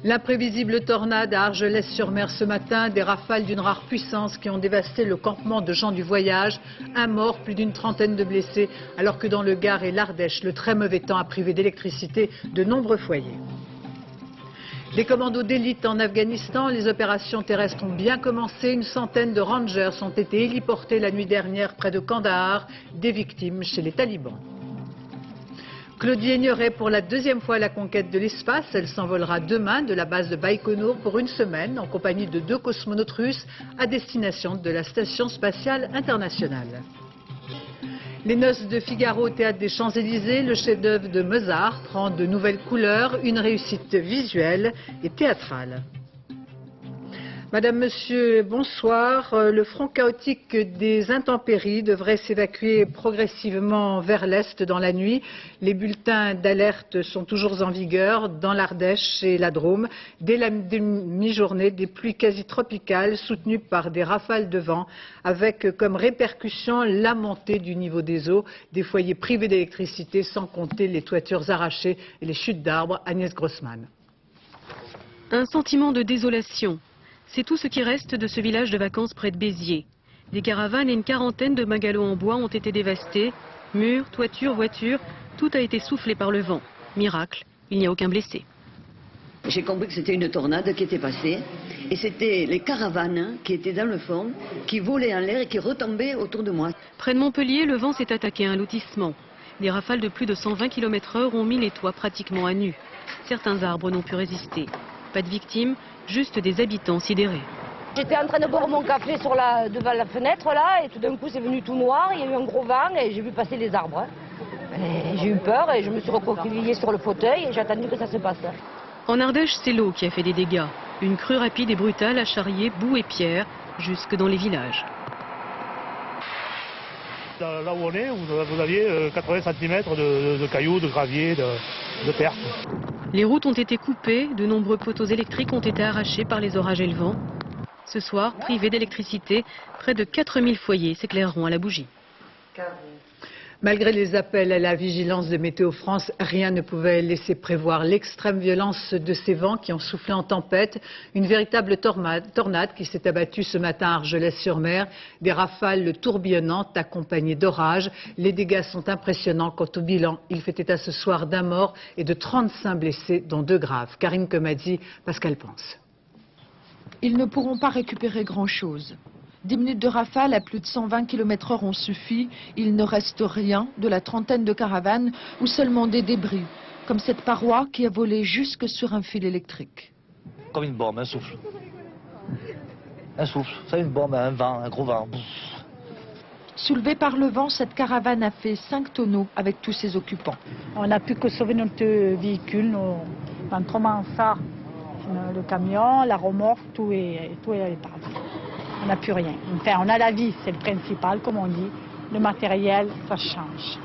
L'imprévisible tornade à Argelès-sur-Mer ce matin, des rafales d'une rare puissance qui ont dévasté le campement de gens du voyage. Un mort, plus d'une trentaine de blessés, alors que dans le Gard et l'Ardèche, le très mauvais temps a privé d'électricité de nombreux foyers. Des commandos d'élite en Afghanistan, les opérations terrestres ont bien commencé. Une centaine de rangers ont été héliportés la nuit dernière près de Kandahar, des victimes chez les talibans. Claudie Aigneret pour la deuxième fois à la conquête de l'espace. Elle s'envolera demain de la base de Baïkonour pour une semaine en compagnie de 2 cosmonautes russes à destination de la Station spatiale internationale. Les noces de Figaro au théâtre des Champs-Élysées, le chef-d'œuvre de Mozart prend de nouvelles couleurs, une réussite visuelle et théâtrale. Madame, Monsieur, bonsoir. Le front chaotique des intempéries devrait s'évacuer progressivement vers l'est dans la nuit. Les bulletins d'alerte sont toujours en vigueur dans l'Ardèche et la Drôme. Dès la mi-journée, des pluies quasi tropicales soutenues par des rafales de vent avec comme répercussion la montée du niveau des eaux, des foyers privés d'électricité sans compter les toitures arrachées et les chutes d'arbres. Agnès Grossman. Un sentiment de désolation. C'est tout ce qui reste de ce village de vacances près de Béziers. Des caravanes et une quarantaine de bungalows en bois ont été dévastés. Murs, toitures, voitures, tout a été soufflé par le vent. Miracle, il n'y a aucun blessé. J'ai compris que c'était une tornade qui était passée. Et c'était les caravanes qui étaient dans le fond, qui volaient en l'air et qui retombaient autour de moi. Près de Montpellier, le vent s'est attaqué à un lotissement. Des rafales de plus de 120 km/h ont mis les toits pratiquement à nu. Certains arbres n'ont pu résister. Pas de victimes, juste des habitants sidérés. J'étais en train de boire mon café devant la fenêtre là, et tout d'un coup c'est venu tout noir, il y a eu un gros vent et j'ai vu passer les arbres. J'ai eu peur et je me suis recroquevillée sur le fauteuil et j'ai attendu que ça se passe. En Ardèche, c'est l'eau qui a fait des dégâts. Une crue rapide et brutale a charrié boue et pierre jusque dans les villages. Là où on est, vous aviez 80 cm de cailloux, de gravier, de terre. Les routes ont été coupées, de nombreux poteaux électriques ont été arrachés par les orages et le vent. Ce soir, privés d'électricité, près de 4000 foyers s'éclaireront à la bougie. Malgré les appels à la vigilance de Météo France, rien ne pouvait laisser prévoir l'extrême violence de ces vents qui ont soufflé en tempête. Une véritable tornade qui s'est abattue ce matin à Argelès-sur-Mer. Des rafales tourbillonnantes accompagnées d'orages. Les dégâts sont impressionnants. Quant au bilan, il fait état ce soir d'un mort et de 35 blessés, dont 2 graves. Karine Comadi, Pascal Pense. Ils ne pourront pas récupérer grand-chose. 10 minutes de rafale à plus de 120 km/h ont suffi. Il ne reste rien de la trentaine de caravanes ou seulement des débris, comme cette paroi qui a volé jusque sur un fil électrique. Comme une bombe, un souffle. Un souffle, ça une bombe, un vent, un gros vent. Soulevée par le vent, cette caravane a fait 5 tonneaux avec tous ses occupants. On n'a plus que sauver notre véhicule, notre ça, le camion, la remorque, tout est parti. On n'a plus rien. Enfin, on a la vie, c'est le principal, comme on dit. Le matériel, ça change.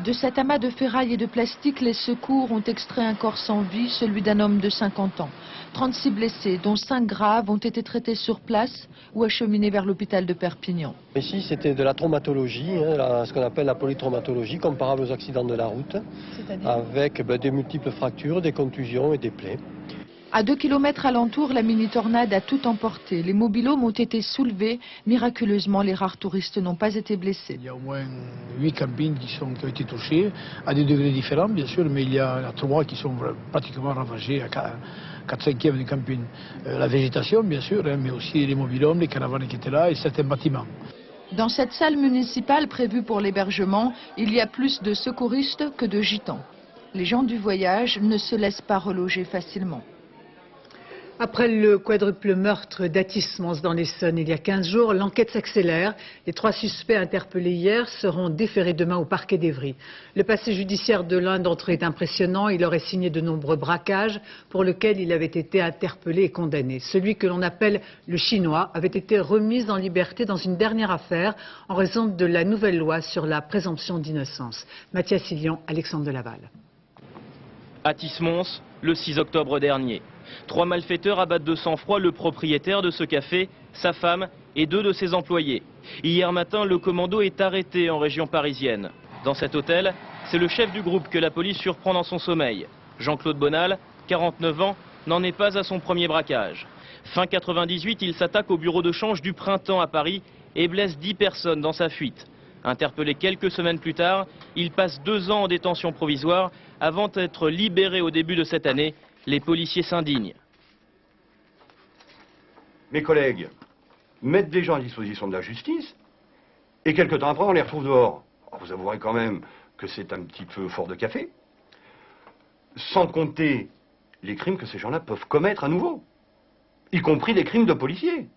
De cet amas de ferraille et de plastique, les secours ont extrait un corps sans vie, celui d'un homme de 50 ans. 36 blessés, dont 5 graves, ont été traités sur place ou acheminés vers l'hôpital de Perpignan. Ici, c'était de la traumatologie, ce qu'on appelle la polytraumatologie, comparable aux accidents de la route, avec de multiples fractures, des contusions et des plaies. À 2 km alentour, la mini-tornade a tout emporté. Les mobil-homes ont été soulevés. Miraculeusement, les rares touristes n'ont pas été blessés. Il y a au moins 8 campings qui ont été touchés, à des degrés différents bien sûr, mais il y a 3 qui sont pratiquement ravagés à 4/5 du camping. La végétation bien sûr, mais aussi les mobil-homes, les caravanes qui étaient là et certains bâtiments. Dans cette salle municipale prévue pour l'hébergement, il y a plus de secouristes que de gitans. Les gens du voyage ne se laissent pas reloger facilement. Après le quadruple meurtre d'Athis-Mons dans l'Essonne il y a 15 jours, l'enquête s'accélère. Les 3 suspects interpellés hier seront déférés demain au parquet d'Évry. Le passé judiciaire de l'un d'entre eux est impressionnant. Il aurait signé de nombreux braquages pour lesquels il avait été interpellé et condamné. Celui que l'on appelle le Chinois avait été remis en liberté dans une dernière affaire en raison de la nouvelle loi sur la présomption d'innocence. Mathias Hillion, Alexandre Delaval. Athis-Mons, le 6 octobre dernier. 3 malfaiteurs abattent de sang-froid le propriétaire de ce café, sa femme et 2 de ses employés. Hier matin, le commando est arrêté en région parisienne. Dans cet hôtel, c'est le chef du groupe que la police surprend dans son sommeil. Jean-Claude Bonal, 49 ans, n'en est pas à son premier braquage. Fin 98, il s'attaque au bureau de change du Printemps à Paris et blesse 10 personnes dans sa fuite. Interpellé quelques semaines plus tard, il passe 2 ans en détention provisoire avant d'être libéré au début de cette année. Les policiers s'indignent. Mes collègues mettent des gens à disposition de la justice et quelque temps après on les retrouve dehors. Alors vous avouerez quand même que c'est un petit peu fort de café, sans compter les crimes que ces gens-là peuvent commettre à nouveau, y compris des crimes de policiers.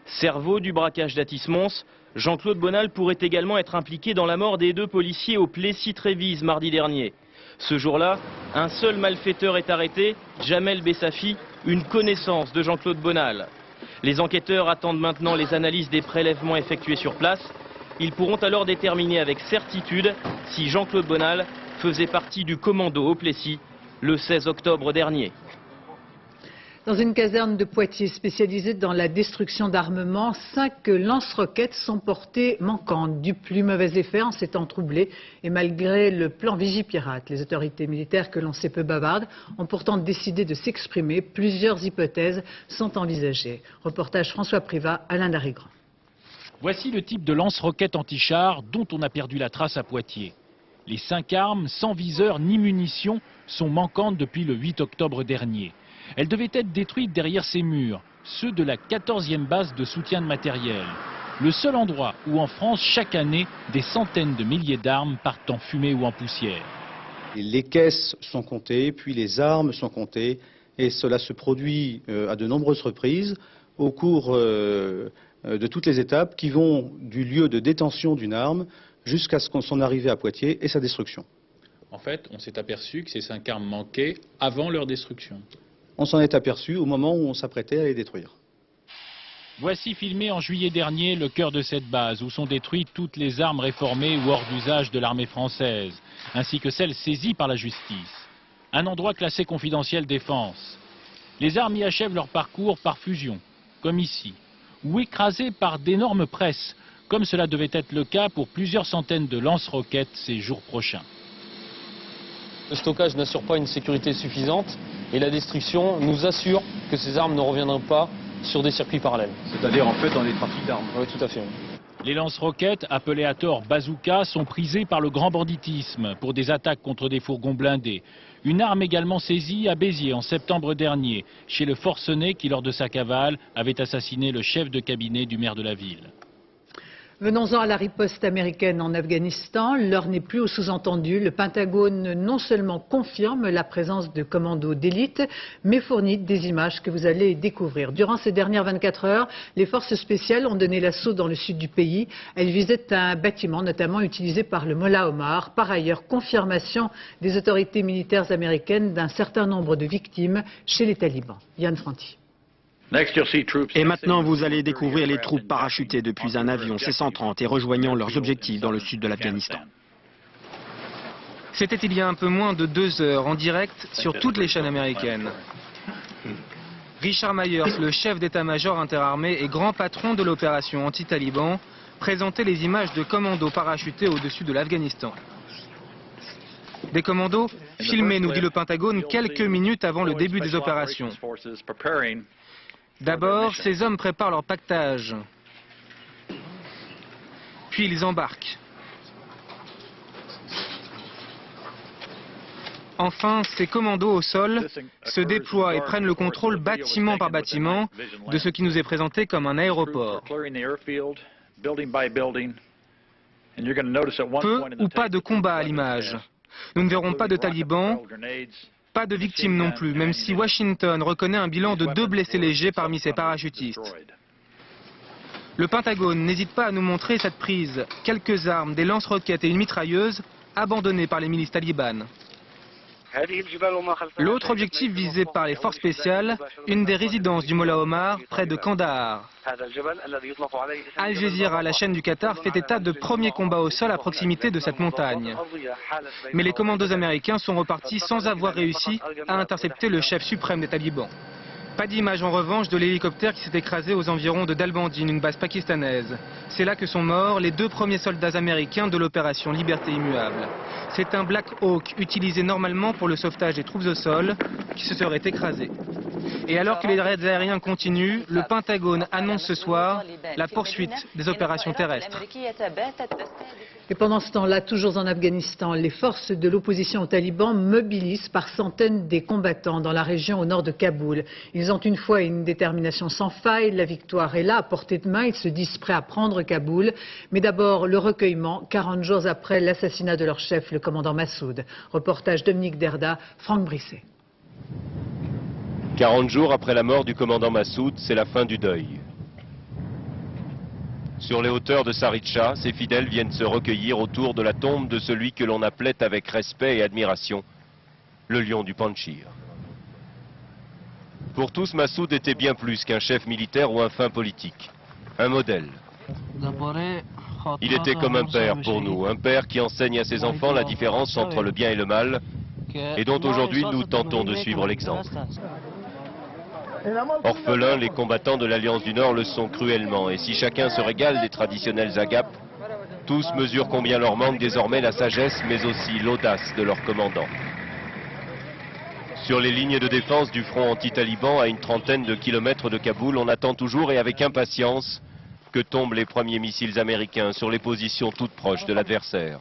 Cerveau du braquage d'Atis-Mons, Jean-Claude Bonal pourrait également être impliqué dans la mort des 2 policiers au Plessis-Trévise mardi dernier. Ce jour-là, un seul malfaiteur est arrêté, Jamel Bessafi, une connaissance de Jean-Claude Bonal. Les enquêteurs attendent maintenant les analyses des prélèvements effectués sur place. Ils pourront alors déterminer avec certitude si Jean-Claude Bonal faisait partie du commando au Plessis le 16 octobre dernier. Dans une caserne de Poitiers spécialisée dans la destruction d'armements, 5 lance-roquettes sont portées manquantes. Du plus mauvais effet en ces temps troublés. Et malgré le plan Vigipirate, les autorités militaires que l'on sait peu bavardes ont pourtant décidé de s'exprimer. Plusieurs hypothèses sont envisagées. Reportage François Privat, Alain Darigrand. Voici le type de lance-roquettes anti-char dont on a perdu la trace à Poitiers. Les 5 armes, sans viseur ni munitions, sont manquantes depuis le 8 octobre dernier. Elles devaient être détruites derrière ces murs, ceux de la 14e base de soutien de matériel. Le seul endroit où en France, chaque année, des centaines de milliers d'armes partent en fumée ou en poussière. Les caisses sont comptées, puis les armes sont comptées, et cela se produit à de nombreuses reprises au cours de toutes les étapes qui vont du lieu de détention d'une arme jusqu'à son arrivée à Poitiers et sa destruction. En fait, on s'est aperçu que ces 5 armes manquaient avant leur destruction. On s'en est aperçu au moment où on s'apprêtait à les détruire. Voici filmé en juillet dernier le cœur de cette base où sont détruites toutes les armes réformées ou hors d'usage de l'armée française, ainsi que celles saisies par la justice. Un endroit classé confidentiel défense. Les armes y achèvent leur parcours par fusion, comme ici, ou écrasées par d'énormes presses, comme cela devait être le cas pour plusieurs centaines de lance-roquettes ces jours prochains. Le stockage n'assure pas une sécurité suffisante et la destruction nous assure que ces armes ne reviendront pas sur des circuits parallèles. C'est-à-dire en fait dans des trafics d'armes. Oui, tout à fait. Les lance-roquettes, appelées à tort bazooka, sont prisées par le grand banditisme pour des attaques contre des fourgons blindés. Une arme également saisie à Béziers en septembre dernier, chez le forcené qui, lors de sa cavale, avait assassiné le chef de cabinet du maire de la ville. Venons-en à la riposte américaine en Afghanistan. L'heure n'est plus au sous-entendu. Le Pentagone non seulement confirme la présence de commandos d'élite, mais fournit des images que vous allez découvrir. Durant ces dernières 24 heures, les forces spéciales ont donné l'assaut dans le sud du pays. Elles visaient un bâtiment notamment utilisé par le Mollah Omar. Par ailleurs, confirmation des autorités militaires américaines d'un certain nombre de victimes chez les talibans. Yann Franti. Et maintenant, vous allez découvrir les troupes parachutées depuis un avion C-130 et rejoignant leurs objectifs dans le sud de l'Afghanistan. C'était il y a un peu moins de 2 heures, en direct sur toutes les chaînes américaines. Richard Myers, le chef d'état-major interarmé et grand patron de l'opération anti-Taliban, présentait les images de commandos parachutés au-dessus de l'Afghanistan. Des commandos filmés, nous dit le Pentagone, quelques minutes avant le début des opérations. D'abord, ces hommes préparent leur pactage. Puis ils embarquent. Enfin, ces commandos au sol se déploient et prennent le contrôle bâtiment par bâtiment de ce qui nous est présenté comme un aéroport. Peu ou pas de combat à l'image. Nous ne verrons pas de talibans, pas de victimes non plus, même si Washington reconnaît un bilan de 2 blessés légers parmi ses parachutistes. Le Pentagone n'hésite pas à nous montrer cette prise, quelques armes, des lance-roquettes et une mitrailleuse abandonnées par les milices talibanes. L'autre objectif visé par les forces spéciales, une des résidences du Mollah Omar, près de Kandahar. Al Jazeera, la chaîne du Qatar, fait état de premiers combats au sol à proximité de cette montagne. Mais les commandos américains sont repartis sans avoir réussi à intercepter le chef suprême des talibans. Pas d'image en revanche de l'hélicoptère qui s'est écrasé aux environs de Dalbandine, une base pakistanaise. C'est là que sont morts les 2 premiers soldats américains de l'opération Liberté immuable. C'est un Black Hawk utilisé normalement pour le sauvetage des troupes au sol qui se serait écrasé. Et alors que les raids aériens continuent, le Pentagone annonce ce soir la poursuite des opérations terrestres. Et pendant ce temps-là, toujours en Afghanistan, les forces de l'opposition aux talibans mobilisent par centaines des combattants dans la région au nord de Kaboul. Ils ont une foi et une détermination sans faille. La victoire est là, à portée de main. Ils se disent prêts à prendre Kaboul. Mais d'abord, le recueillement, 40 jours après l'assassinat de leur chef, le commandant Massoud. Reportage Dominique Derda, Franck Brisset. 40 jours après la mort du commandant Massoud, c'est la fin du deuil. Sur les hauteurs de Saritcha, ses fidèles viennent se recueillir autour de la tombe de celui que l'on appelait avec respect et admiration le lion du Panchir. Pour tous, Massoud était bien plus qu'un chef militaire ou un fin politique, un modèle. Il était comme un père pour nous, un père qui enseigne à ses enfants la différence entre le bien et le mal, et dont aujourd'hui nous tentons de suivre l'exemple. Orphelins, les combattants de l'Alliance du Nord le sont cruellement, et si chacun se régale des traditionnels agapes, tous mesurent combien leur manque désormais la sagesse, mais aussi l'audace de leur commandant. Sur les lignes de défense du front anti-taliban, à une trentaine de kilomètres de Kaboul, on attend toujours et avec impatience que tombent les premiers missiles américains sur les positions toutes proches de l'adversaire.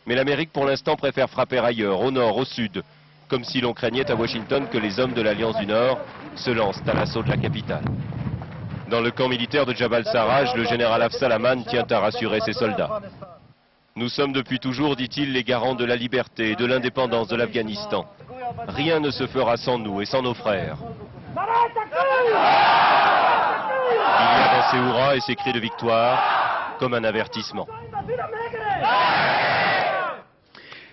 Mais l'Amérique pour l'instant préfère frapper ailleurs, au nord, au sud, comme si l'on craignait à Washington que les hommes de l'Alliance du Nord se lancent à l'assaut de la capitale. Dans le camp militaire de Jabal Sarraj, le général Afzal Aman tient à rassurer ses soldats. Nous sommes depuis toujours, dit-il, les garants de la liberté et de l'indépendance de l'Afghanistan. Rien ne se fera sans nous et sans nos frères. Il y a dans ses hurrahs et ses cris de victoire comme un avertissement.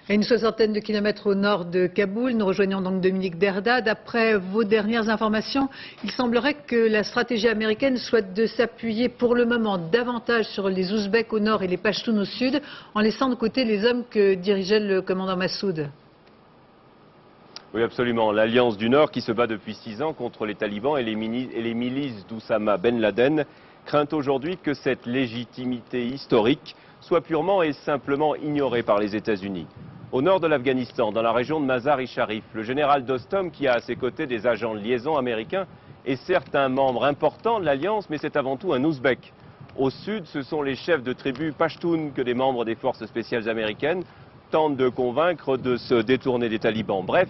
À une soixantaine de kilomètres au nord de Kaboul, nous rejoignons donc Dominique Derda. D'après vos dernières informations, il semblerait que la stratégie américaine soit de s'appuyer pour le moment davantage sur les Ouzbeks au nord et les Pashtuns au sud, en laissant de côté les hommes que dirigeait le commandant Massoud. Oui, absolument. L'Alliance du Nord, qui se bat depuis 6 ans contre les talibans et les milices d'Oussama Ben Laden, craint aujourd'hui que cette légitimité historique soit purement et simplement ignorée par les États-Unis. Au nord de l'Afghanistan, dans la région de Mazar-i-Sharif, le général Dostum, qui a à ses côtés des agents de liaison américains, est certes un membre important de l'Alliance, mais c'est avant tout un Ouzbek. Au sud, ce sont les chefs de tribus Pashtuns que des membres des forces spéciales américaines tentent de convaincre de se détourner des talibans. Bref,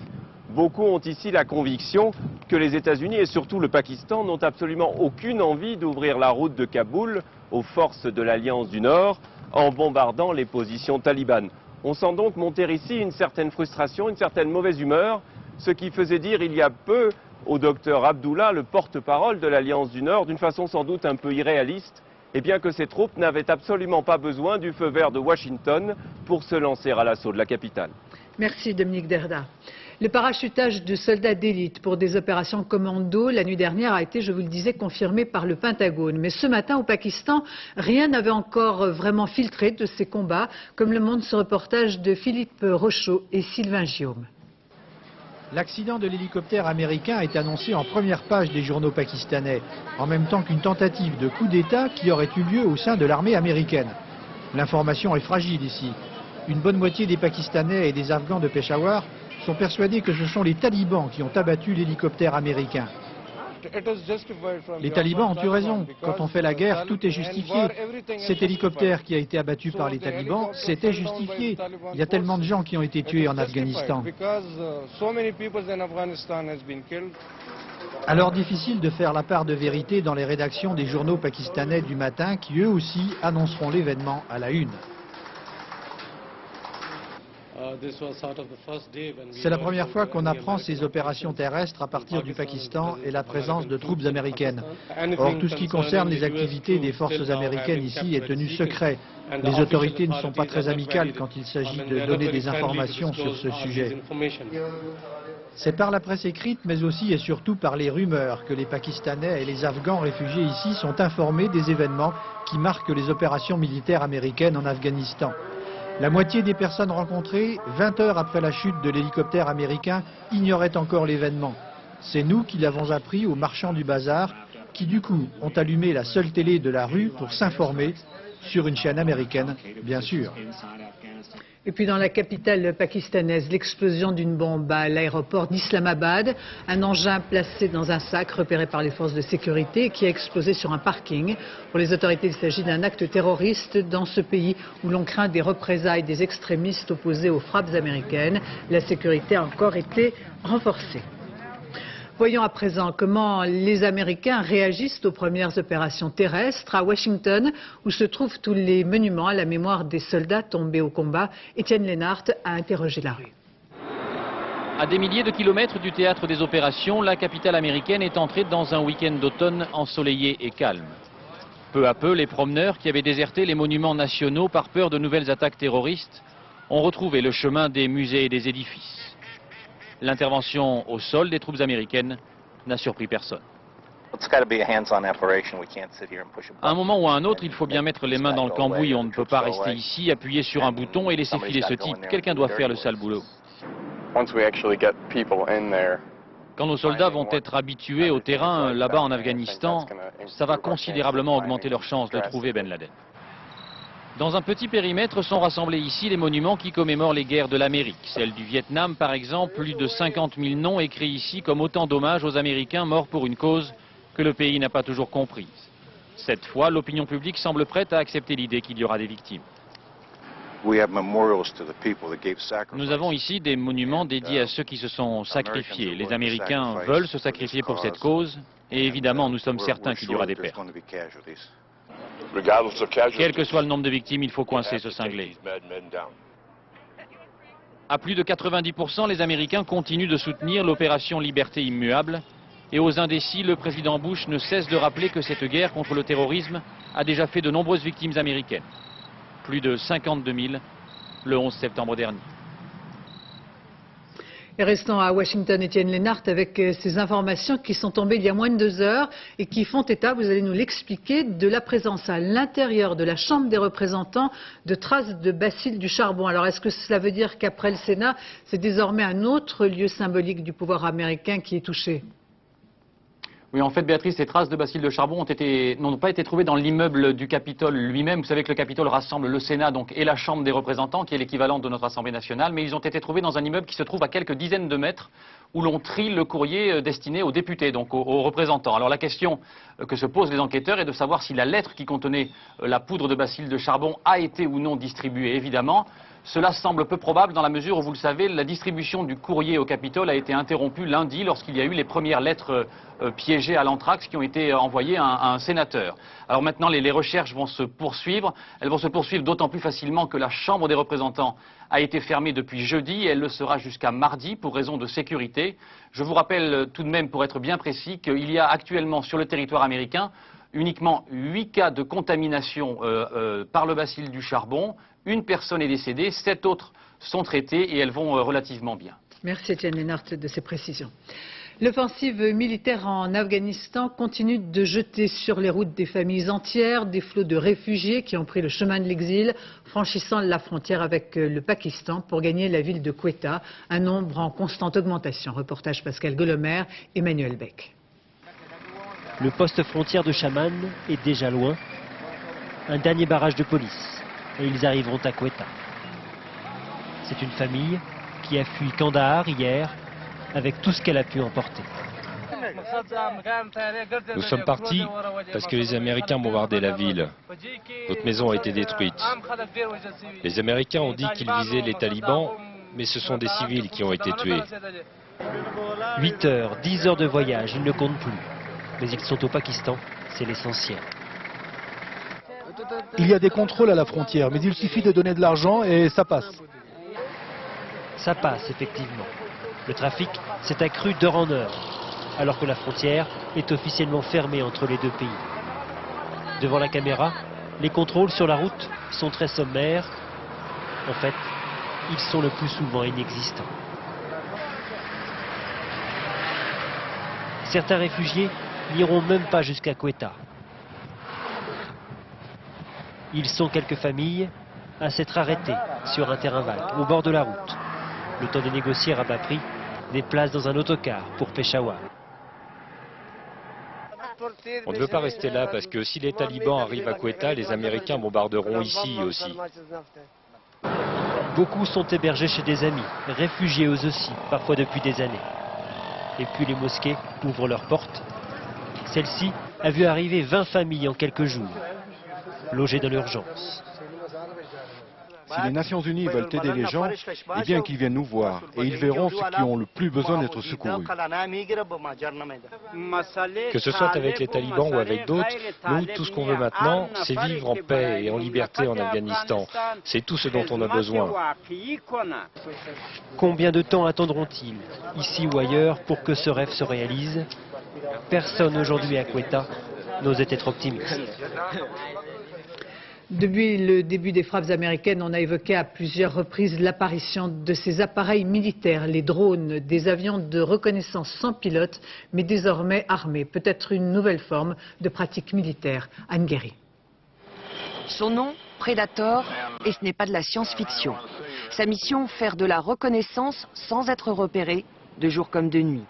beaucoup ont ici la conviction que les États-Unis et surtout le Pakistan n'ont absolument aucune envie d'ouvrir la route de Kaboul aux forces de l'Alliance du Nord en bombardant les positions talibanes. On sent donc monter ici une certaine frustration, une certaine mauvaise humeur, ce qui faisait dire il y a peu au docteur Abdullah, le porte-parole de l'Alliance du Nord, d'une façon sans doute un peu irréaliste, eh bien que ces troupes n'avaient absolument pas besoin du feu vert de Washington pour se lancer à l'assaut de la capitale. Merci Dominique Derda. Le parachutage de soldats d'élite pour des opérations commando la nuit dernière a été, je vous le disais, confirmé par le Pentagone. Mais ce matin, au Pakistan, rien n'avait encore vraiment filtré de ces combats, comme le montre ce reportage de Philippe Rochaud et Sylvain Guillaume. L'accident de l'hélicoptère américain est annoncé en première page des journaux pakistanais, en même temps qu'une tentative de coup d'État qui aurait eu lieu au sein de l'armée américaine. L'information est fragile ici. Une bonne moitié des Pakistanais et des Afghans de Peshawar sont persuadés que ce sont les talibans qui ont abattu l'hélicoptère américain. Les talibans ont eu raison. Quand on fait la guerre, tout est justifié. Cet hélicoptère qui a été abattu par les talibans, c'était justifié. Il y a tellement de gens qui ont été tués en Afghanistan. Alors difficile de faire la part de vérité dans les rédactions des journaux pakistanais du matin qui eux aussi annonceront l'événement à la une. C'est la première fois qu'on apprend ces opérations terrestres à partir du Pakistan et la présence de troupes américaines. Or, tout ce qui concerne les activités des forces américaines ici est tenu secret. Les autorités ne sont pas très amicales quand il s'agit de donner des informations sur ce sujet. C'est par la presse écrite, mais aussi et surtout par les rumeurs que les Pakistanais et les Afghans réfugiés ici sont informés des événements qui marquent les opérations militaires américaines en Afghanistan. La moitié des personnes rencontrées, 20 heures après la chute de l'hélicoptère américain, ignoraient encore l'événement. C'est nous qui l'avons appris aux marchands du bazar, qui du coup ont allumé la seule télé de la rue pour s'informer, sur une chaîne américaine, bien sûr. Et puis dans la capitale pakistanaise, l'explosion d'une bombe à l'aéroport d'Islamabad, un engin placé dans un sac repéré par les forces de sécurité qui a explosé sur un parking. Pour les autorités, il s'agit d'un acte terroriste dans ce pays où l'on craint des représailles des extrémistes opposés aux frappes américaines. La sécurité a encore été renforcée. Voyons à présent comment les Américains réagissent aux premières opérations terrestres à Washington, où se trouvent tous les monuments à la mémoire des soldats tombés au combat. Étienne Lénart a interrogé la rue. À des milliers de kilomètres du théâtre des opérations, la capitale américaine est entrée dans un week-end d'automne ensoleillé et calme. Peu à peu, les promeneurs qui avaient déserté les monuments nationaux par peur de nouvelles attaques terroristes ont retrouvé le chemin des musées et des édifices. L'intervention au sol des troupes américaines n'a surpris personne. À un moment ou à un autre, il faut bien mettre les mains dans le cambouis. On ne peut pas rester ici, appuyer sur un bouton et laisser filer ce type. Quelqu'un doit faire le sale boulot. Quand nos soldats vont être habitués au terrain là-bas en Afghanistan, ça va considérablement augmenter leurs chances de trouver Ben Laden. Dans un petit périmètre sont rassemblés ici les monuments qui commémorent les guerres de l'Amérique. Celle du Vietnam, par exemple, plus de 50 000 noms écrits ici comme autant d'hommages aux Américains morts pour une cause que le pays n'a pas toujours comprise. Cette fois, l'opinion publique semble prête à accepter l'idée qu'il y aura des victimes. Nous avons ici des monuments dédiés à ceux qui se sont sacrifiés. Les Américains veulent se sacrifier pour cette cause et évidemment nous sommes certains qu'il y aura des pertes. Quel que soit le nombre de victimes, il faut coincer ce cinglé. À plus de 90%, les Américains continuent de soutenir l'opération Liberté immuable. Et aux indécis, le président Bush ne cesse de rappeler que cette guerre contre le terrorisme a déjà fait de nombreuses victimes américaines. Plus de 52 000 le 11 septembre dernier. Et restons à Washington, Étienne Lénart, avec ces informations qui sont tombées il y a moins de 2 heures et qui font état, vous allez nous l'expliquer, de la présence à l'intérieur de la Chambre des représentants de traces de bacilles du charbon. Alors est-ce que cela veut dire qu'après le Sénat, c'est désormais un autre lieu symbolique du pouvoir américain qui est touché ? Oui, en fait, Béatrice, ces traces de bacilles de charbon n'ont pas été trouvées dans l'immeuble du Capitole lui-même. Vous savez que le Capitole rassemble le Sénat et la Chambre des représentants, qui est l'équivalent de notre Assemblée nationale, mais ils ont été trouvés dans un immeuble qui se trouve à quelques dizaines de mètres, où l'on trie le courrier destiné aux députés, donc aux représentants. Alors la question que se posent les enquêteurs est de savoir si la lettre qui contenait la poudre de bacilles de charbon a été ou non distribuée. Évidemment, cela semble peu probable dans la mesure où, vous le savez, la distribution du courrier au Capitole a été interrompue lundi lorsqu'il y a eu les premières lettres piégées à l'anthrax qui ont été envoyées à un sénateur. Alors maintenant, les recherches vont se poursuivre. Elles vont se poursuivre d'autant plus facilement que la Chambre des représentants a été fermée depuis jeudi et elle le sera jusqu'à mardi pour raison de sécurité. Je vous rappelle tout de même, pour être bien précis, qu'il y a actuellement sur le territoire américain uniquement 8 cas de contamination par le bacille du charbon. Une personne est décédée, 7 autres sont traitées et elles vont relativement bien. Merci Étienne Lénart de ces précisions. L'offensive militaire en Afghanistan continue de jeter sur les routes des familles entières, des flots de réfugiés qui ont pris le chemin de l'exil, franchissant la frontière avec le Pakistan pour gagner la ville de Quetta, un nombre en constante augmentation. Reportage Pascal Golomer, Emmanuel Beck. Le poste frontière de Chaman est déjà loin. Un dernier barrage de police. Et ils arriveront à Quetta. C'est une famille qui a fui Kandahar hier avec tout ce qu'elle a pu emporter. Nous sommes partis parce que les Américains bombardaient la ville. Notre maison a été détruite. Les Américains ont dit qu'ils visaient les talibans, mais ce sont des civils qui ont été tués. 8 heures, 10 heures de voyage, ils ne comptent plus. Mais ils sont au Pakistan, c'est l'essentiel. Il y a des contrôles à la frontière, mais il suffit de donner de l'argent et ça passe. Ça passe, effectivement. Le trafic s'est accru d'heure en heure, alors que la frontière est officiellement fermée entre les deux pays. Devant la caméra, les contrôles sur la route sont très sommaires. En fait, ils sont le plus souvent inexistants. Certains réfugiés n'iront même pas jusqu'à Quetta. Ils sont quelques familles à s'être arrêtées sur un terrain vague, au bord de la route. Le temps de négocier à bas prix des places dans un autocar pour Peshawar. On ne veut pas rester là parce que si les talibans arrivent à Quetta, les Américains bombarderont ici aussi. Beaucoup sont hébergés chez des amis, réfugiés eux aussi, parfois depuis des années. Et puis les mosquées ouvrent leurs portes. Celle-ci a vu arriver 20 familles en quelques jours, logées dans l'urgence. Si les Nations Unies veulent aider les gens, eh bien qu'ils viennent nous voir et ils verront ceux qui ont le plus besoin d'être secourus. Que ce soit avec les talibans ou avec d'autres, nous, tout ce qu'on veut maintenant, c'est vivre en paix et en liberté en Afghanistan. C'est tout ce dont on a besoin. Combien de temps attendront-ils, ici ou ailleurs, pour que ce rêve se réalise? Personne aujourd'hui à Quetta n'osait être optimiste. Depuis le début des frappes américaines, on a évoqué à plusieurs reprises l'apparition de ces appareils militaires, les drones, des avions de reconnaissance sans pilote, mais désormais armés. Peut-être une nouvelle forme de pratique militaire. Anne Guéry. Son nom, Predator, et ce n'est pas de la science-fiction. Sa mission, faire de la reconnaissance sans être repéré, de jour comme de nuit.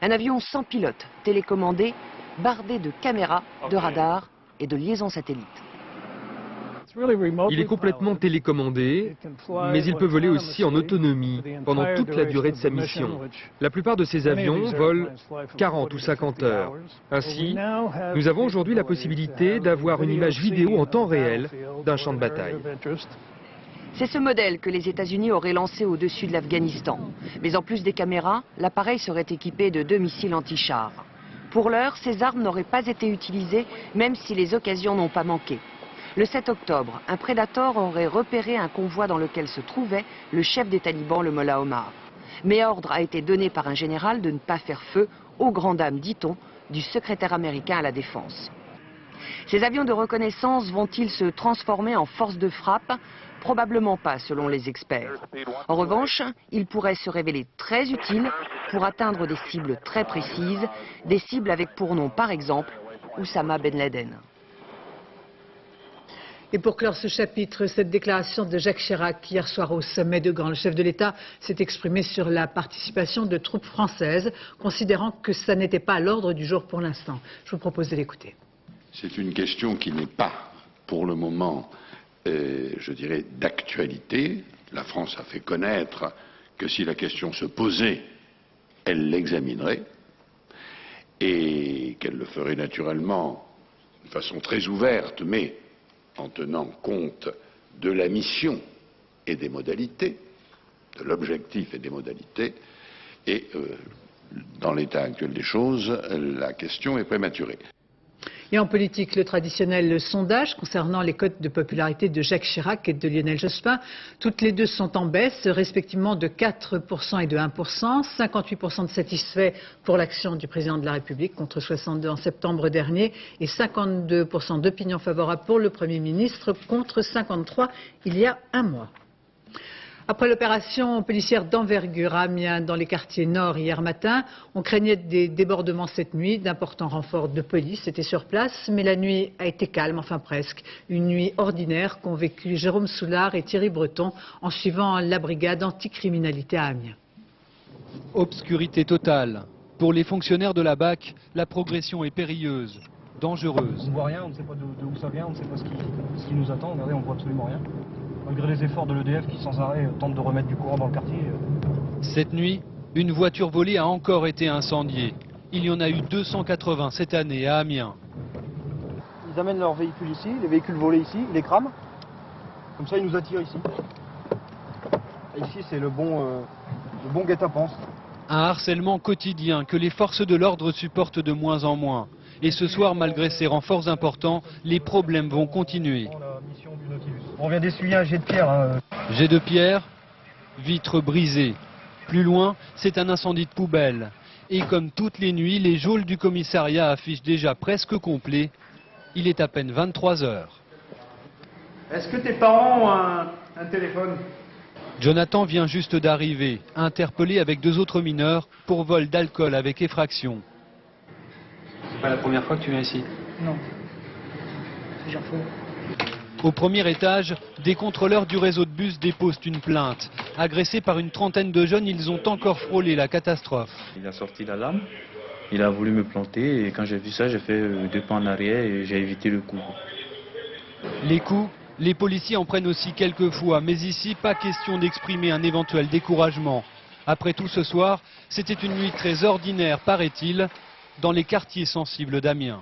Un avion sans pilote, télécommandé, bardé de caméras, de radars et de liaisons satellites. Il est complètement télécommandé, mais il peut voler aussi en autonomie pendant toute la durée de sa mission. La plupart de ces avions volent 40 ou 50 heures. Ainsi, nous avons aujourd'hui la possibilité d'avoir une image vidéo en temps réel d'un champ de bataille. C'est ce modèle que les États-Unis auraient lancé au-dessus de l'Afghanistan. Mais en plus des caméras, l'appareil serait équipé de 2 missiles anti-chars. Pour l'heure, ces armes n'auraient pas été utilisées, même si les occasions n'ont pas manqué. Le 7 octobre, un Predator aurait repéré un convoi dans lequel se trouvait le chef des talibans, le Mollah Omar. Mais ordre a été donné par un général de ne pas faire feu, aux grandes dames, dit-on, du secrétaire américain à la défense. Ces avions de reconnaissance vont-ils se transformer en force de frappe? Probablement pas, selon les experts. En revanche, ils pourraient se révéler très utiles pour atteindre des cibles très précises, des cibles avec pour nom, par exemple, Oussama Ben Laden. Et pour clore ce chapitre, cette déclaration de Jacques Chirac hier soir au sommet de Gand. Le chef de l'État s'est exprimé sur la participation de troupes françaises, considérant que ça n'était pas à l'ordre du jour pour l'instant. Je vous propose de l'écouter. C'est une question qui n'est pas, pour le moment, je dirais, d'actualité. La France a fait connaître que si la question se posait, elle l'examinerait et qu'elle le ferait naturellement de façon très ouverte, mais en tenant compte de la mission et des modalités, de l'objectif et des modalités, et dans l'état actuel des choses, la question est prématurée. Et en politique, le traditionnel sondage concernant les cotes de popularité de Jacques Chirac et de Lionel Jospin, toutes les deux sont en baisse, respectivement de 4% et de 1%, 58% de satisfaits pour l'action du président de la République contre 62 en septembre dernier et 52% d'opinion favorable pour le Premier ministre contre 53 il y a un mois. Après l'opération policière d'envergure à Amiens, dans les quartiers nord hier matin, on craignait des débordements cette nuit. D'importants renforts de police étaient sur place, mais la nuit a été calme, enfin presque. Une nuit ordinaire qu'ont vécu Jérôme Soulard et Thierry Breton en suivant la brigade anticriminalité à Amiens. Obscurité totale. Pour les fonctionnaires de la BAC, la progression est périlleuse, dangereuse. On ne voit rien, on ne sait pas d'où ça vient, on ne sait pas ce qui nous attend. Regardez, on ne voit absolument rien. Malgré les efforts de l'EDF qui sans arrêt tentent de remettre du courant dans le quartier. Cette nuit, une voiture volée a encore été incendiée. Il y en a eu 280 cette année à Amiens. Ils amènent leurs véhicules ici, les véhicules volés ici, ils les crament. Comme ça, ils nous attirent ici. Et ici, c'est le bon guet-apens. Un harcèlement quotidien que les forces de l'ordre supportent de moins en moins. Et ce soir, malgré ces renforts importants, les problèmes vont continuer. On vient d'essuyer un jet de pierre. Jet de pierre, vitre brisée. Plus loin, c'est un incendie de poubelle. Et comme toutes les nuits, les geôles du commissariat affichent déjà presque complet. Il est à peine 23 heures. Est-ce que tes parents ont un téléphone? Jonathan vient juste d'arriver, interpellé avec 2 autres mineurs pour vol d'alcool avec effraction. C'est pas la première fois que tu viens ici? Non. Plusieurs fois. Au premier étage, des contrôleurs du réseau de bus déposent une plainte. Agressés par une trentaine de jeunes, ils ont encore frôlé la catastrophe. Il a sorti la lame, il a voulu me planter et quand j'ai vu ça, j'ai fait 2 pas en arrière et j'ai évité le coup. Les coups, Les policiers en prennent aussi quelques fois, mais ici, pas question d'exprimer un éventuel découragement. Après tout, ce soir, c'était une nuit très ordinaire, paraît-il, dans les quartiers sensibles d'Amiens.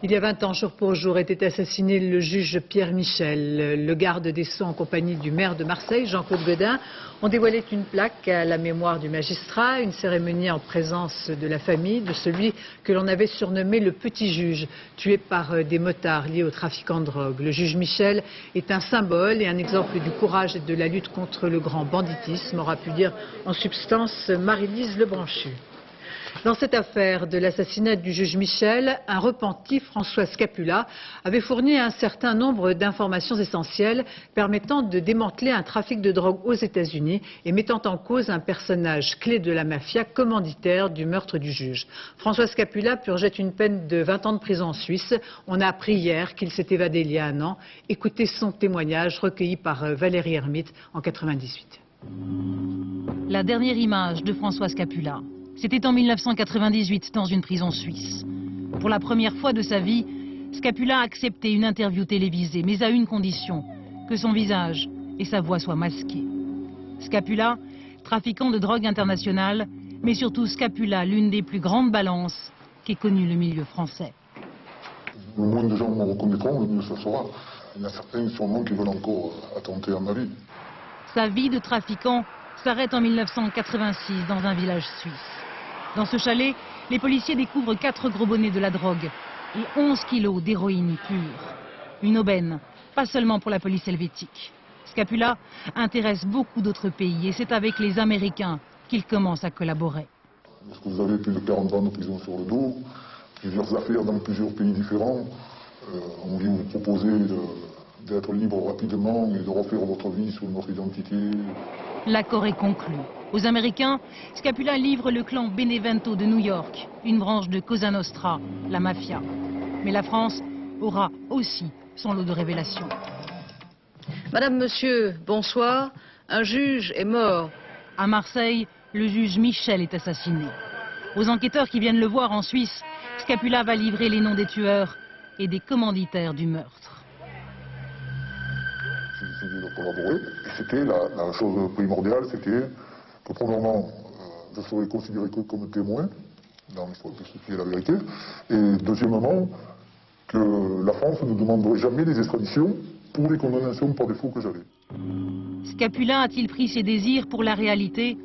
Il y a 20 ans, jour pour jour, était assassiné le juge Pierre Michel. Le garde des Sceaux, en compagnie du maire de Marseille, Jean-Claude Gaudin, ont dévoilé une plaque à la mémoire du magistrat, une cérémonie en présence de la famille de celui que l'on avait surnommé le petit juge, tué par des motards liés au trafiquant de drogue. Le juge Michel est un symbole et un exemple du courage et de la lutte contre le grand banditisme, aura pu dire en substance Marie-Lise Lebranchu. Dans cette affaire de l'assassinat du juge Michel, un repenti, François Scapula, avait fourni un certain nombre d'informations essentielles permettant de démanteler un trafic de drogue aux États-Unis et mettant en cause un personnage clé de la mafia commanditaire du meurtre du juge. François Scapula purgeait une peine de 20 ans de prison en Suisse. On a appris hier qu'il s'est évadé il y a un an. Écoutez son témoignage recueilli par Valérie Hermite en 1998. La dernière image de François Scapula. C'était en 1998 dans une prison suisse. Pour la première fois de sa vie, Scapula a accepté une interview télévisée, mais à une condition, que son visage et sa voix soient masqués. Scapula, trafiquant de drogue internationale, mais surtout Scapula, l'une des plus grandes balances qu'ait connue le milieu français. Le moins de gens me reconnaîtront, le mieux ça sera. Il y en a certains sûrement qui veulent encore attenter à ma vie. Sa vie de trafiquant s'arrête en 1986 dans un village suisse. Dans ce chalet, les policiers découvrent 4 gros bonnets de la drogue et 11 kilos d'héroïne pure. Une aubaine, pas seulement pour la police helvétique. Scapula intéresse beaucoup d'autres pays et c'est avec les Américains qu'il commence à collaborer. Parce que vous avez plus de 40 ans de prison sur le dos, plusieurs affaires dans plusieurs pays différents. On vient vous proposer d'être libre rapidement et de refaire votre vie sous notre identité. L'accord est conclu. Aux Américains, Scapula livre le clan Benevento de New York, une branche de Cosa Nostra, la mafia. Mais la France aura aussi son lot de révélations. Madame, monsieur, bonsoir. Un juge est mort. À Marseille, le juge Michel est assassiné. Aux enquêteurs qui viennent le voir en Suisse, Scapula va livrer les noms des tueurs et des commanditaires du meurtre. J'ai décidé de collaborer. Et c'était la chose primordiale, c'était que premièrement, je serais considéré que comme témoin dans l'histoire de ce qui est la vérité. Et deuxièmement, que la France ne demanderait jamais des extraditions pour les condamnations par défaut que j'avais. Scapula a-t-il pris ses désirs pour la réalité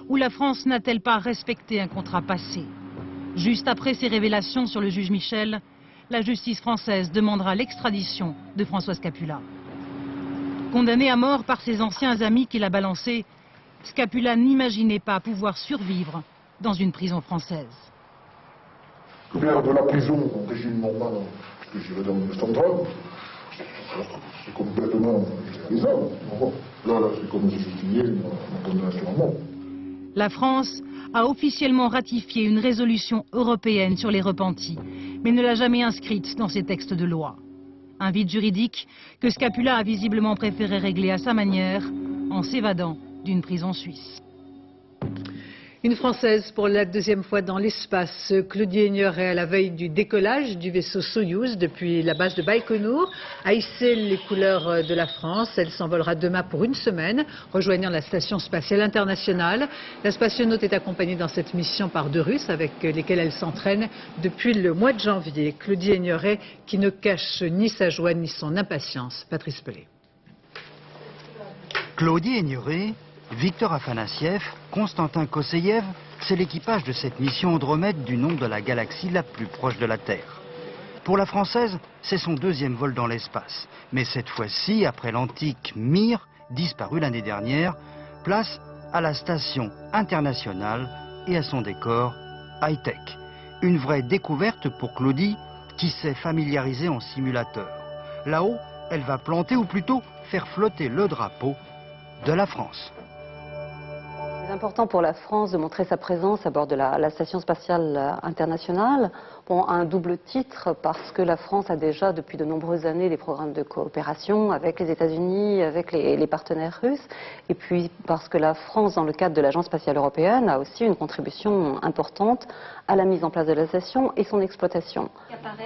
ou la France n'a-t-elle pas respecté un contrat passé? Juste après ces révélations sur le juge Michel, la justice française demandera l'extradition de François Scapula. Condamné à mort par ses anciens amis qu'il a balancés, Scapula n'imaginait pas pouvoir survivre dans une prison française. Faire de la prison en régime normal, parce que j'irais dans le central, c'est complètement irréalisable. Là, c'est comme si je signais une condamnation à mort. La France a officiellement ratifié une résolution européenne sur les repentis, mais ne l'a jamais inscrite dans ses textes de loi. Un vide juridique que Scapula a visiblement préféré régler à sa manière, en s'évadant d'une prison suisse. Une Française pour la deuxième fois dans l'espace. Claudie Aigneret, à la veille du décollage du vaisseau Soyouz depuis la base de Baïkonour, a hissé les couleurs de la France. Elle s'envolera demain pour une semaine, rejoignant la Station spatiale internationale. La spationaute est accompagnée dans cette mission par 2 Russes avec lesquels elle s'entraîne depuis le mois de janvier. Claudie Aigneret qui ne cache ni sa joie ni son impatience. Patrice Pellet. Claudie Aigneret, Victor Afanassiev, Konstantin Kosseyev, c'est l'équipage de cette mission Andromède du nom de la galaxie la plus proche de la Terre. Pour la Française, c'est son 2e vol dans l'espace. Mais cette fois-ci, après l'antique Mir, disparu l'année dernière, place à la station internationale et à son décor high-tech. Une vraie découverte pour Claudie, qui s'est familiarisée en simulateur. Là-haut, elle va planter, ou plutôt faire flotter le drapeau de la France. important pour la France de montrer sa présence à bord de la Station spatiale internationale. Bon, un double titre, parce que la France a déjà depuis de nombreuses années des programmes de coopération avec les États-Unis, avec les partenaires russes, et puis parce que la France, dans le cadre de l'Agence spatiale européenne, a aussi une contribution importante à la mise en place de la station et son exploitation.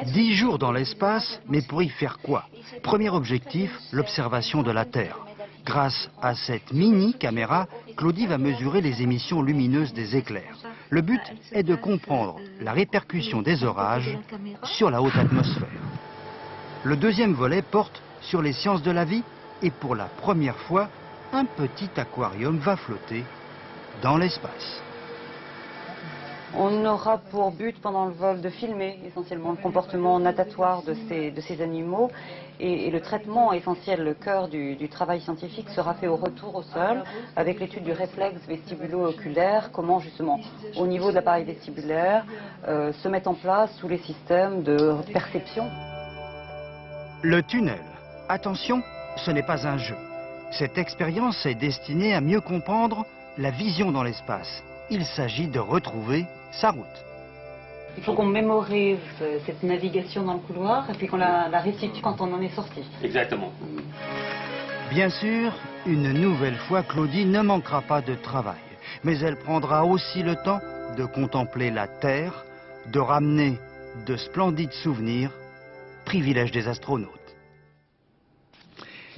10 jours dans l'espace, mais pour y faire quoi? Premier objectif, l'observation de la Terre. Grâce à cette mini-caméra, Claudie va mesurer les émissions lumineuses des éclairs. Le but est de comprendre la répercussion des orages sur la haute atmosphère. Le deuxième volet porte sur les sciences de la vie et pour la première fois, un petit aquarium va flotter dans l'espace. On aura pour but pendant le vol de filmer essentiellement le comportement natatoire de ces animaux et le traitement essentiel, le cœur du travail scientifique sera fait au retour au sol avec l'étude du réflexe vestibulo-oculaire, comment justement au niveau de l'appareil vestibulaire se mettent en place tous les systèmes de perception. Le tunnel. Attention, ce n'est pas un jeu. Cette expérience est destinée à mieux comprendre la vision dans l'espace. Il s'agit de retrouver sa route. Il faut qu'on mémorise cette navigation dans le couloir et puis qu'on la restitue quand on en est sorti. Exactement. Bien sûr, une nouvelle fois, Claudie ne manquera pas de travail. Mais elle prendra aussi le temps de contempler la Terre, de ramener de splendides souvenirs, privilège des astronautes.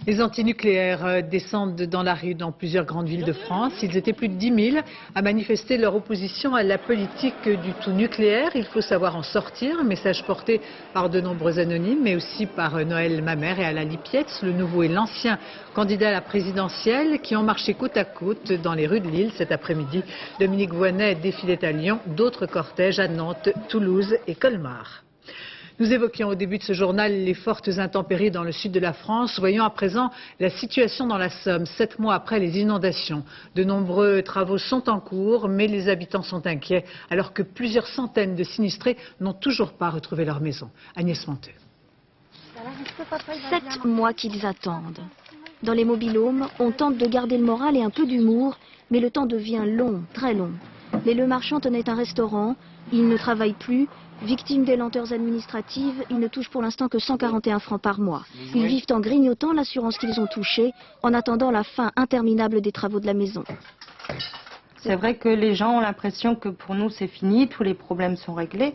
Les antinucléaires descendent dans la rue dans plusieurs grandes villes de France. Ils étaient plus de 10 000 à manifester leur opposition à la politique du tout nucléaire. Il faut savoir en sortir. Message porté par de nombreux anonymes, mais aussi par Noël Mamère et Alain Lipietz, le nouveau et l'ancien candidat à la présidentielle, qui ont marché côte à côte dans les rues de Lille cet après-midi. Dominique Voynet défilait à Lyon, d'autres cortèges à Nantes, Toulouse et Colmar. Nous évoquions au début de ce journal les fortes intempéries dans le sud de la France. Voyons à présent la situation dans la Somme, 7 mois après les inondations. De nombreux travaux sont en cours, mais les habitants sont inquiets, alors que plusieurs centaines de sinistrés n'ont toujours pas retrouvé leur maison. Agnès Monteux. 7 mois qu'ils attendent. Dans les mobil-homes, on tente de garder le moral et un peu d'humour, mais le temps devient long, très long. Les Le Marchand tenaient un restaurant, ils ne travaillent plus. Victimes des lenteurs administratives, ils ne touchent pour l'instant que 141 francs par mois. Ils vivent en grignotant l'assurance qu'ils ont touchée, en attendant la fin interminable des travaux de la maison. C'est vrai que les gens ont l'impression que pour nous c'est fini, tous les problèmes sont réglés.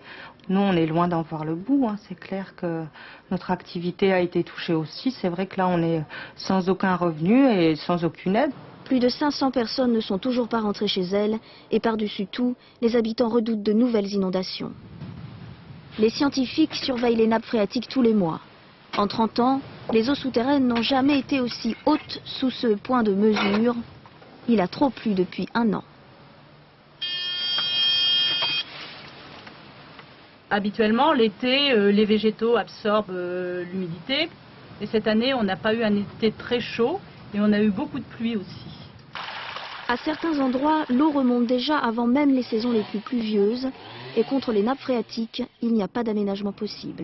Nous on est loin d'en voir le bout, hein. C'est clair que notre activité a été touchée aussi. C'est vrai que là on est sans aucun revenu et sans aucune aide. Plus de 500 personnes ne sont toujours pas rentrées chez elles et par-dessus tout, les habitants redoutent de nouvelles inondations. Les scientifiques surveillent les nappes phréatiques tous les mois. En 30 ans, les eaux souterraines n'ont jamais été aussi hautes sous ce point de mesure. Il a trop plu depuis 1 an. Habituellement, l'été, les végétaux absorbent l'humidité. Et cette année, on n'a pas eu un été très chaud et on a eu beaucoup de pluie aussi. À certains endroits, l'eau remonte déjà avant même les saisons les plus pluvieuses. Et contre les nappes phréatiques, il n'y a pas d'aménagement possible.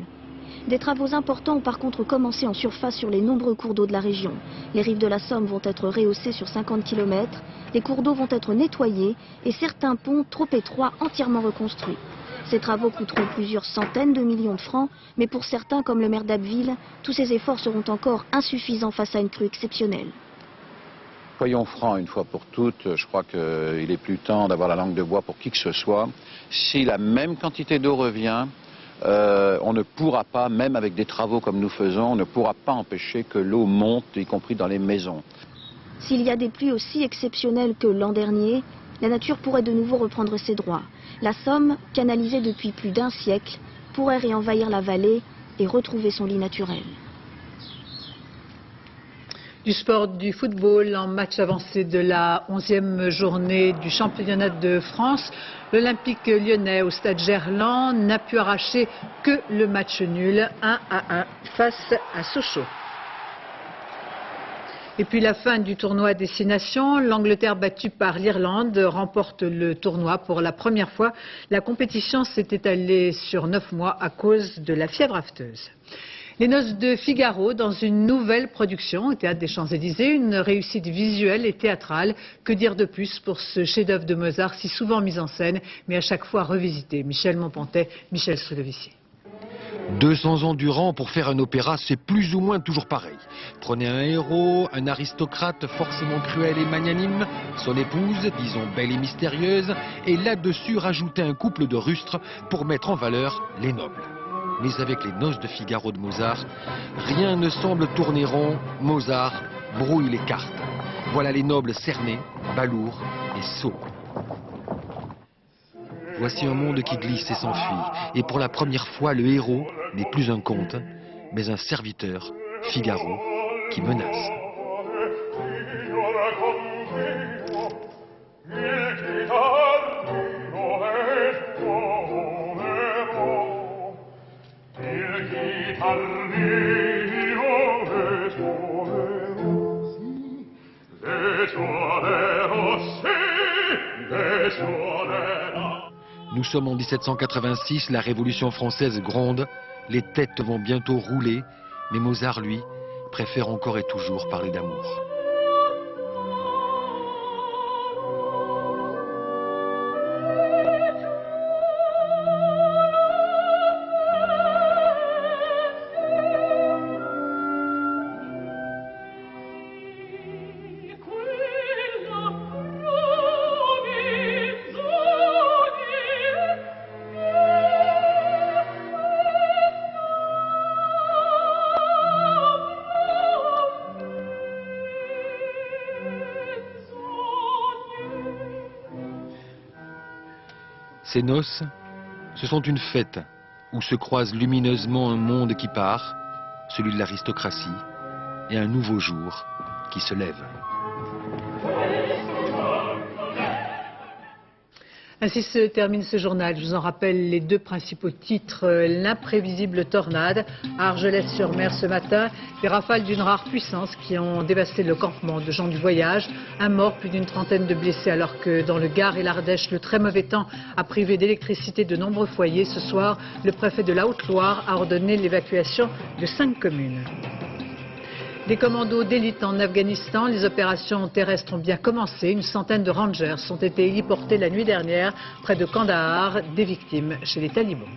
Des travaux importants ont par contre commencé en surface sur les nombreux cours d'eau de la région. Les rives de la Somme vont être rehaussées sur 50 km, les cours d'eau vont être nettoyés et certains ponts trop étroits entièrement reconstruits. Ces travaux coûteront plusieurs centaines de millions de francs, mais pour certains, comme le maire d'Abbeville, tous ces efforts seront encore insuffisants face à une crue exceptionnelle. Soyons francs une fois pour toutes, je crois qu'il est plus temps d'avoir la langue de bois pour qui que ce soit. Si la même quantité d'eau revient, on ne pourra pas, même avec des travaux comme nous faisons, on ne pourra pas empêcher que l'eau monte, y compris dans les maisons. S'il y a des pluies aussi exceptionnelles que l'an dernier, la nature pourrait de nouveau reprendre ses droits. La Somme, canalisée depuis plus d'1 siècle, pourrait réenvahir la vallée et retrouver son lit naturel. Du sport, du football, en match avancé de la 11e journée du championnat de France. L'Olympique lyonnais au stade Gerland n'a pu arracher que le match nul 1-1 face à Sochaux. Et puis la fin du tournoi Destination, l'Angleterre battue par l'Irlande remporte le tournoi pour la première fois. La compétition s'est étalée sur 9 mois à cause de la fièvre afteuse. Les Noces de Figaro dans une nouvelle production au Théâtre des Champs-Élysées, une réussite visuelle et théâtrale. Que dire de plus pour ce chef-d'œuvre de Mozart si souvent mis en scène, mais à chaque fois revisité. Michel Montpontet, Michel Strugovici. 200 ans durant, pour faire un opéra, c'est plus ou moins toujours pareil. Prenez un héros, un aristocrate forcément cruel et magnanime, son épouse, disons belle et mystérieuse, et là-dessus rajoutez un couple de rustres pour mettre en valeur les nobles. Mais avec les Noces de Figaro de Mozart, rien ne semble tourner rond. Mozart brouille les cartes. Voilà les nobles cernés, balourds et sots. Voici un monde qui glisse et s'enfuit. Et pour la première fois, le héros n'est plus un comte, mais un serviteur, Figaro, qui menace. Nous sommes en 1786, la Révolution française gronde, les têtes vont bientôt rouler, mais Mozart, lui, préfère encore et toujours parler d'amour. Ces noces, ce sont une fête où se croise lumineusement un monde qui part, celui de l'aristocratie, et un nouveau jour qui se lève. Ainsi se termine ce journal. Je vous en rappelle les deux principaux titres. L'imprévisible tornade à Argelès-sur-Mer ce matin. Des rafales d'une rare puissance qui ont dévasté le campement de gens du voyage. Un mort, plus d'une trentaine de blessés, alors que dans le Gard et l'Ardèche, le très mauvais temps a privé d'électricité de nombreux foyers. Ce soir, le préfet de la Haute-Loire a ordonné l'évacuation de 5 communes. Des commandos d'élite en Afghanistan, les opérations terrestres ont bien commencé. Une centaine de rangers ont été héliportés la nuit dernière près de Kandahar, des victimes chez les talibans.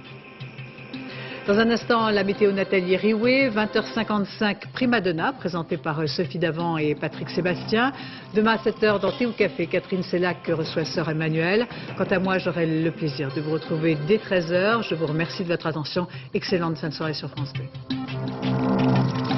Dans un instant, la météo Nathalie Rioué, 20h55, Prima Donna, présentée par Sophie Davant et Patrick Sébastien. Demain à 7h, dans Thé ou Café, Catherine Sellac reçoit Sœur Emmanuel. Quant à moi, j'aurai le plaisir de vous retrouver dès 13h. Je vous remercie de votre attention. Excellente fin de soirée sur France 2.